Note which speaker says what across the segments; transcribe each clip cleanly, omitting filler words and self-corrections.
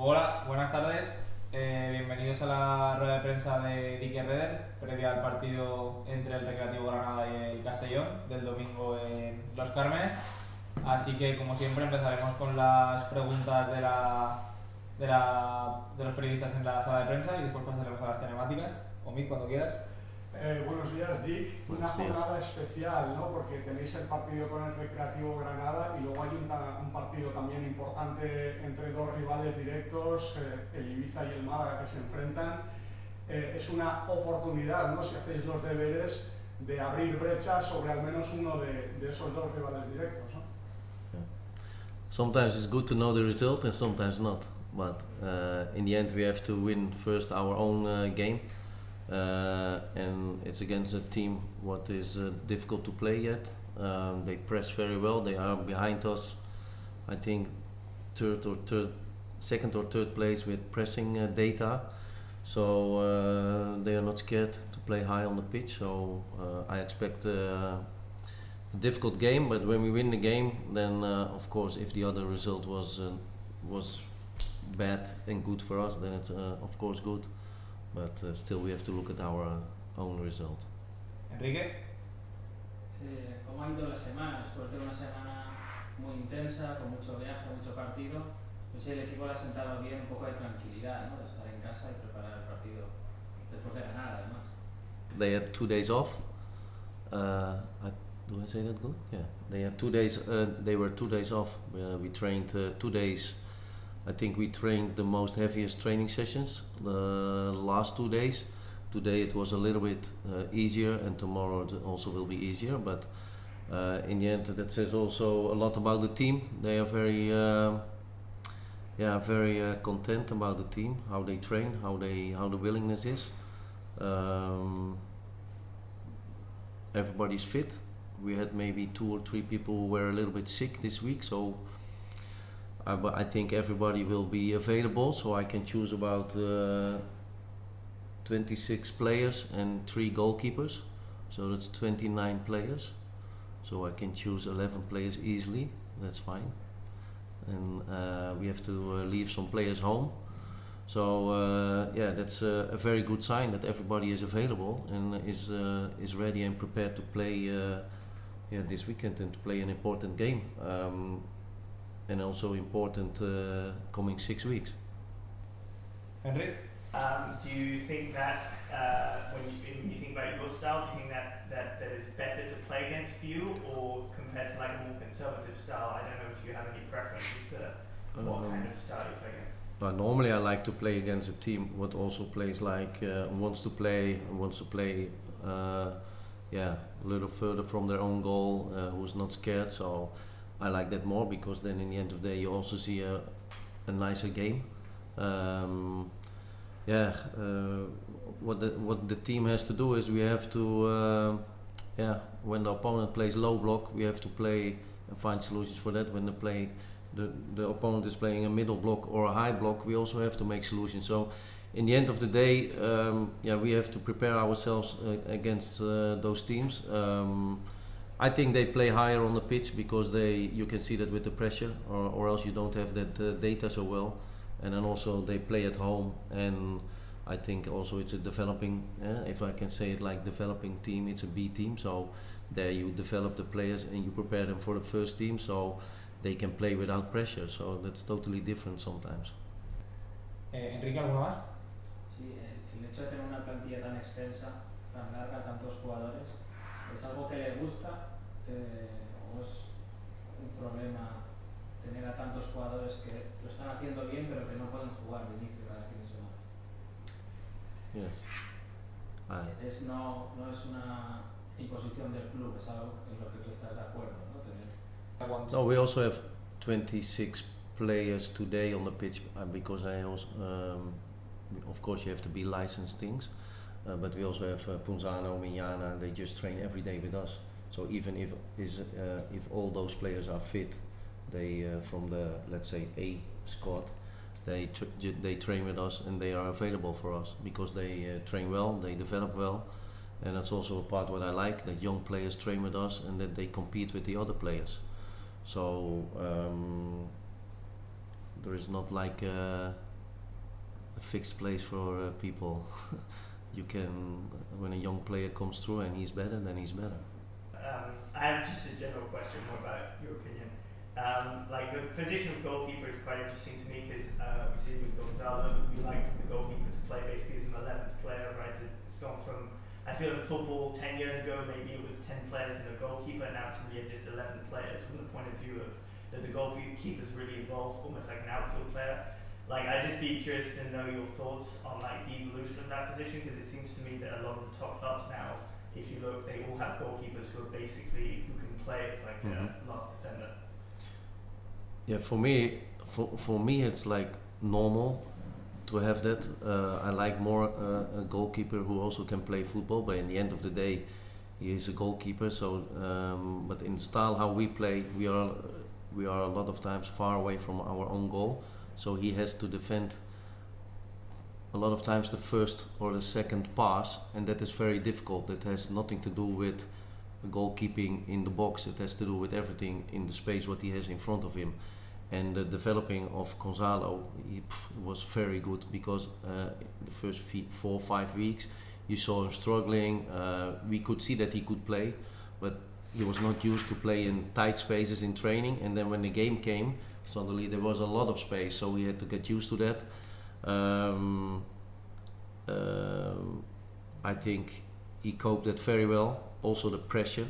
Speaker 1: Hola, buenas tardes. Bienvenidos a la rueda de prensa de CD Schreuder, previa al partido entre el Recreativo Granada y el Castellón del domingo en Los Cármenes. Así que, como siempre, empezaremos con las preguntas de los periodistas en la sala de prensa y después pasaremos a las cinemáticas. Omid, cuando quieras.
Speaker 2: Buenos días, Dick. Una jornada especial, ¿no? Porque tenéis el partido con el Recreativo Granada y luego hay un partido también importante entre dos rivales directos, el Ibiza y el Málaga, que se enfrentan. Es una oportunidad, ¿no? Si hacéis los deberes, de abrir brecha sobre al menos uno de esos dos rivales directos, ¿no?
Speaker 3: Yeah. Sometimes it's good to know the result and sometimes not. But in the end, we have to win first our own game. And it's against a team what is difficult to play yet. They press very well. They are behind us. I think second or third place with pressing data. So they are not scared to play high on the pitch. So I expect a difficult game. But when we win the game, then of course, if the other result was bad and good for us, then it's of course good. But still we have to look at our own result.
Speaker 1: Enrique.
Speaker 4: ¿Cómo ha ido la semana? Después de una semana muy intensa, con mucho viaje, mucho partido, pues el equipo le ha sentado bien un poco de tranquilidad, ¿no? De estar en casa y preparar el partido después de ganar, además.
Speaker 3: They had 2 days off. Do I say that good? Yeah. They had 2 days. They were 2 days off. We trained 2 days. I think we trained the most heaviest training sessions the last 2 days. Today it was a little bit easier, and tomorrow it also will be easier. But in the end, that says also a lot about the team. They are very content about the team, how they train, how the willingness is. Everybody's fit. We had maybe 2 or 3 people who were a little bit sick this week, so. But I think everybody will be available, so I can choose about 26 players and 3 goalkeepers, so that's 29 players. So I can choose 11 players easily, that's fine. And we have to leave some players home. So that's a very good sign that everybody is available and is ready and prepared to play this weekend and to play an important game. And also important coming 6 weeks.
Speaker 1: Henry.
Speaker 5: Do you think that when you think about your style, do you think that it's better to play against few or compared to like a more conservative style? I don't know if you have any preferences to what kind of style you play against.
Speaker 3: Normally I like to play against a team what also plays like wants to play a little further from their own goal, who's not scared. So I like that more because then in the end of the day you also see a nicer game. What the team has to do is we have to when the opponent plays low block, we have to play and find solutions for that. When the opponent is playing a middle block or a high block, we also have to make solutions. So in the end of the day, we have to prepare ourselves against those teams. I think they play higher on the pitch because you can see that with the pressure, or else you don't have that data so well. And then also they play at home, and I think also it's a developing, if I can say it like developing team, it's a B team. So there you develop the players and you prepare them for the first team, so they can play without pressure. So that's totally different sometimes.
Speaker 1: Enrique, ¿alguno más?
Speaker 4: Sí, el hecho de tener una plantilla tan extensa, tan larga, tantos jugadores, ¿es algo que le gusta o es un problema tener a tantos jugadores que lo están haciendo bien pero que no pueden jugar de inicio cada fin de semana?
Speaker 3: Yes.
Speaker 4: No es una imposición del club, es algo en lo que tú estás de acuerdo, ¿no?
Speaker 3: No, we also have 26 players today on the pitch because I also, of course, you have to be licensed things, but we also have Punzano, Mignana. They just train every day with us. So even if all those players are fit, they from the, let's say, A squad, they train with us and they are available for us because they train well, they develop well, and that's also a part what I like, that young players train with us and that they compete with the other players. So there is not like a fixed place for people. You can, when a young player comes through and he's better, then he's better.
Speaker 5: I have just a general question more about your opinion. Like the position of goalkeeper is quite interesting to me because we see with Gonzalo, we like the goalkeeper to play basically as an 11th player, right? It's gone from, I feel in football 10 years ago maybe it was 10 players and a goalkeeper, now it's really just 11 players from the point of view of that the goalkeeper's really evolved almost like an outfield player. Like I'd just be curious to know your thoughts on like the evolution of that position because it seems to me that a lot of the top clubs now, if you look, they all have goalkeepers who are basically who can play as like a last defender.
Speaker 3: Yeah, for me it's like normal to have that. I like more a goalkeeper who also can play football, but in the end of the day he is a goalkeeper. So but in the style how we play, we are a lot of times far away from our own goal, so he has to defend a lot of times the first or the second pass, and that is very difficult. It has nothing to do with goalkeeping in the box, it has to do with everything in the space what he has in front of him. And the developing of Gonzalo was very good because the first 4 or 5 weeks you saw him struggling. We could see that he could play, but he was not used to play in tight spaces in training, and then when the game came, suddenly there was a lot of space, so we had to get used to that. I think he coped that very well. Also the pressure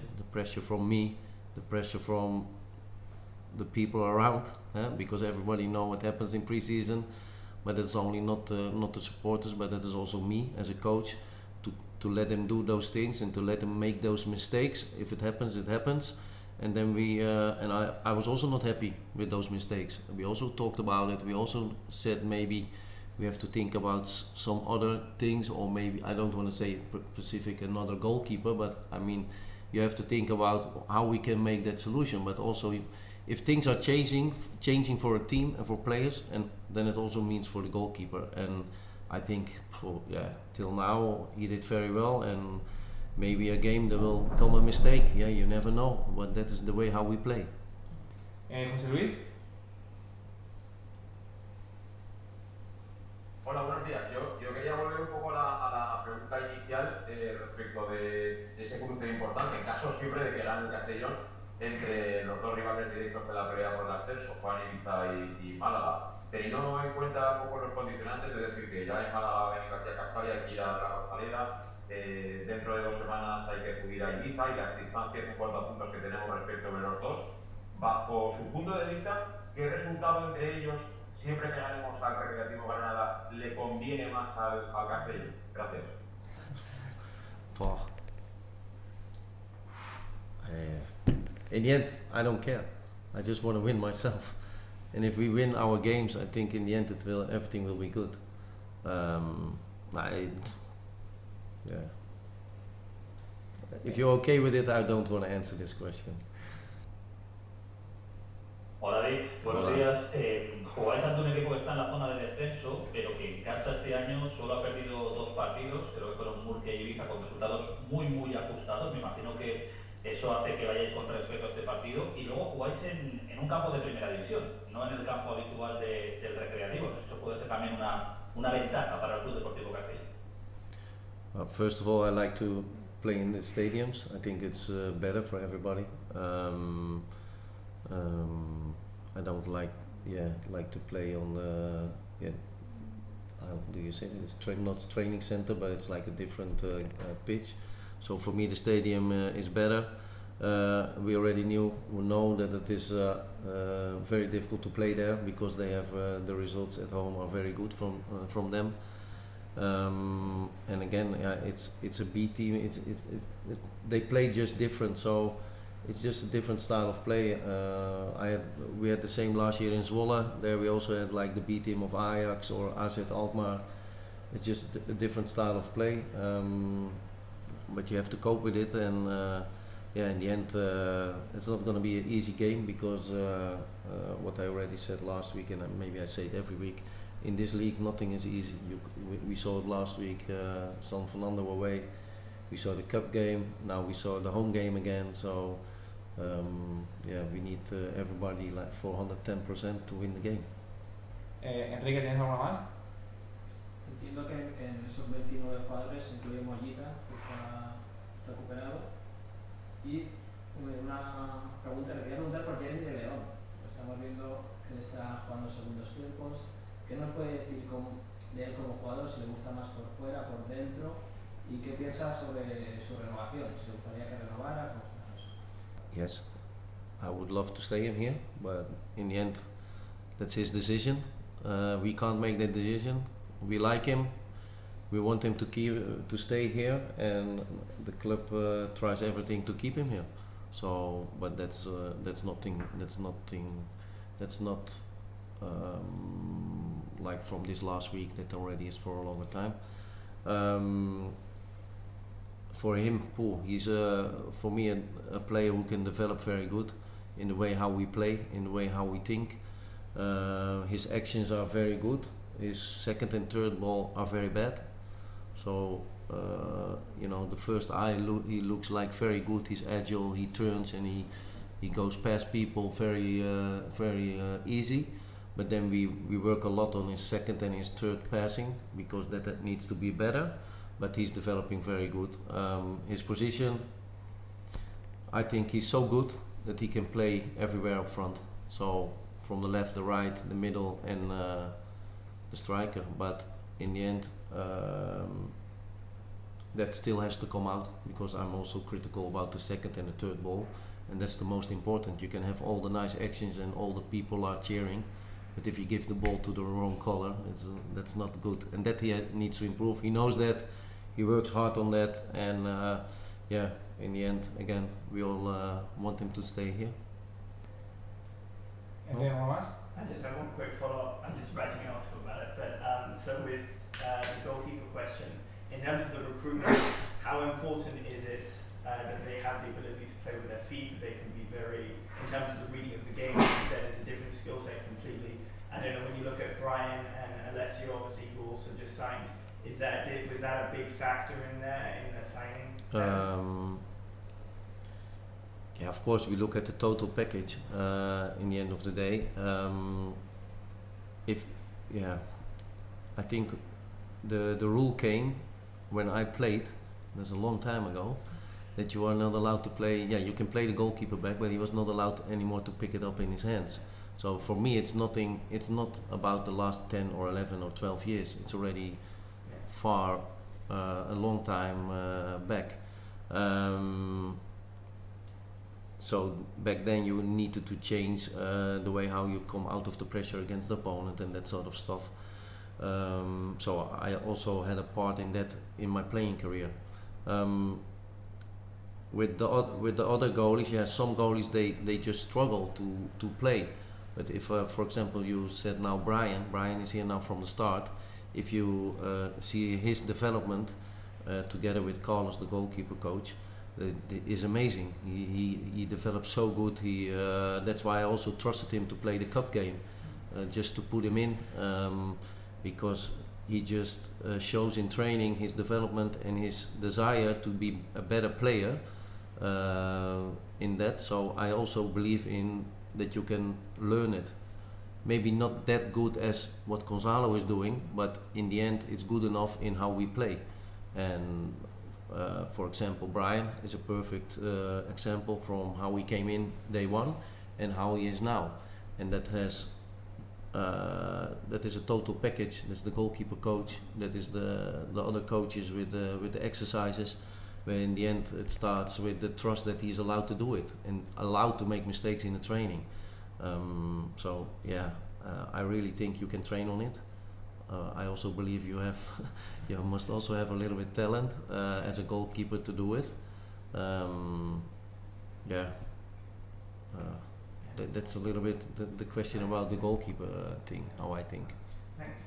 Speaker 3: from me, the pressure from the people around, because everybody know what happens in pre-season, but it's only not the supporters, but that is also me as a coach to let them do those things and to let them make those mistakes. If it happens, it happens. And then I was also not happy with those mistakes. We also talked about it. We also said maybe we have to think about some other things, or maybe, I don't want to say specific another goalkeeper, but I mean you have to think about how we can make that solution. But also if things are changing for a team and for players, and then it also means for the goalkeeper. And I think till now he did very well, and maybe a game there will come a mistake, you never know, but that is the way how we play.
Speaker 1: José Luis.
Speaker 6: Hola, buenos días. Yo quería volver un poco a la pregunta inicial respecto de ese cruce importante, en caso siempre de que gane el Castellón, entre los dos rivales directos de la pelea por el ascenso, Juan Ibiza y Málaga. Teniendo en cuenta un poco los condicionantes, es decir, que ya en Málaga ven García Castalia, hay que ir a la Rosaleda, dentro de 2 semanas hay que acudir a Ibiza y las distancias en cuanto a puntos que tenemos respecto de los dos, bajo su punto de vista, ¿qué resultado entre ellos, siempre que ganemos al Recreativo Granada, le conviene más al Castellón? Gracias.
Speaker 3: In the end, I don't care. I just want to win myself. And if we win our games, I think in the end everything will be good. If you're okay with it, I don't want to answer this question.
Speaker 7: Hola Dick, buenos días. Jugáis ante un equipo que está en la zona de descenso, pero que en casa este año solo ha perdido 2 partidos, creo que fueron Murcia y Ibiza, con resultados muy ajustados. Me imagino que eso hace que vayáis con respeto a este partido, y luego jugáis en un campo de primera división, no en el campo habitual del Recreativo. Eso puede ser también una ventaja para el Club Deportivo Castellón.
Speaker 3: First of all, I like to play in the stadiums. I think it's better for everybody. I don't like to play on the how do you say it? It's not training center, but it's like a different pitch. So for me the stadium is better. We already know that it is very difficult to play there because they have the results at home are very good from them. And again, it's a B team. They play just different, so it's just a different style of play. We had the same last year in Zwolle. There we also had like the B team of Ajax or AZ Alkmaar. It's just a different style of play, but you have to cope with it. And in the end, it's not going to be an easy game because what I already said last week, and maybe I say it every week. In this league, nothing is easy. We saw it last week. San Fernando away. We saw the cup game. Now we saw the home game again. So we need everybody like 410% to win the game.
Speaker 1: Enrique, ¿tienes alguna más?
Speaker 4: Entiendo que en esos 29 jugadores se incluye Mollita, que está recuperado. Y una pregunta, le quería preguntar por Jeremy de León. Lo estamos viendo que él está jugando segundos tiempos. ¿Qué nos puede decir de él como jugador? Si le gusta más por fuera, por dentro. ¿Y qué piensa sobre su renovación? ¿Si le gustaría que renovara? ¿Cómo está eso?
Speaker 3: Yes, I would love to stay him here, but in the end, that's his decision. We can't make that decision. We like him. We want him to stay here, and the club tries everything to keep him here. So, but that's not like from this last week. That already is for a longer time. For him, he's for me a player who can develop very good in the way how we play, in the way how we think. His actions are very good. His second and third ball are very bad. So the first eye he looks like very good. He's agile. He turns and he goes past people very easy. But then we work a lot on his second and his third passing because that needs to be better. But he's developing very good. His position, I think he's so good that he can play everywhere up front. So from the left, the right, the middle, and the striker. But in the end, that still has to come out because I'm also critical about the second and the third ball, and that's the most important. You can have all the nice actions and all the people are cheering, but if you give the ball to the wrong color, that's not good, and that he needs to improve. He knows that. He works hard on that, and in the end, again, we all want him to stay here.
Speaker 1: ¿Anything más?
Speaker 5: I just have one quick follow-up. I'm just writing an article about it, but so with the goalkeeper question, in terms of the recruitment, how important is it that they have the ability to play with their feet, that they can be very, in terms of the reading of the game, as you said, it's a different skill set completely. I don't know, when you look at Brian and Alessio, obviously, who also just signed, was that a big factor in the signing?
Speaker 3: Yeah, of course we look at the total package in the end of the day. I think the rule came when I played, that's a long time ago, that you are not allowed to play. Yeah, you can play the goalkeeper back, but he was not allowed anymore to pick it up in his hands. So for me, it's not about the last 10 or 11 or 12 years. It's already far a long time back. So back then you needed to change the way how you come out of the pressure against the opponent and that sort of stuff. So I also had a part in that in my playing career. With the other goalies, some goalies they just struggle to play. But if, for example, you said now Brian is here now from the start. If you see his development together with Carlos, the goalkeeper coach, is amazing. He developed so good. That's why I also trusted him to play the cup game, just to put him in, because he just shows in training his development and his desire to be a better player in that. So I also believe in that you can learn it. Maybe not that good as what Gonzalo is doing, but in the end it's good enough in how we play. And for example, Brian is a perfect example from how he came in day one and how he is now. And that is a total package. That's the goalkeeper coach, that is the other coaches with the exercises, where in the end it starts with the trust that he's allowed to do it and allowed to make mistakes in the training. I really think you can train on it. I also believe you must also have a little bit talent as a goalkeeper to do it. That's a little bit the question about the goalkeeper thing, how I think.
Speaker 5: Thanks.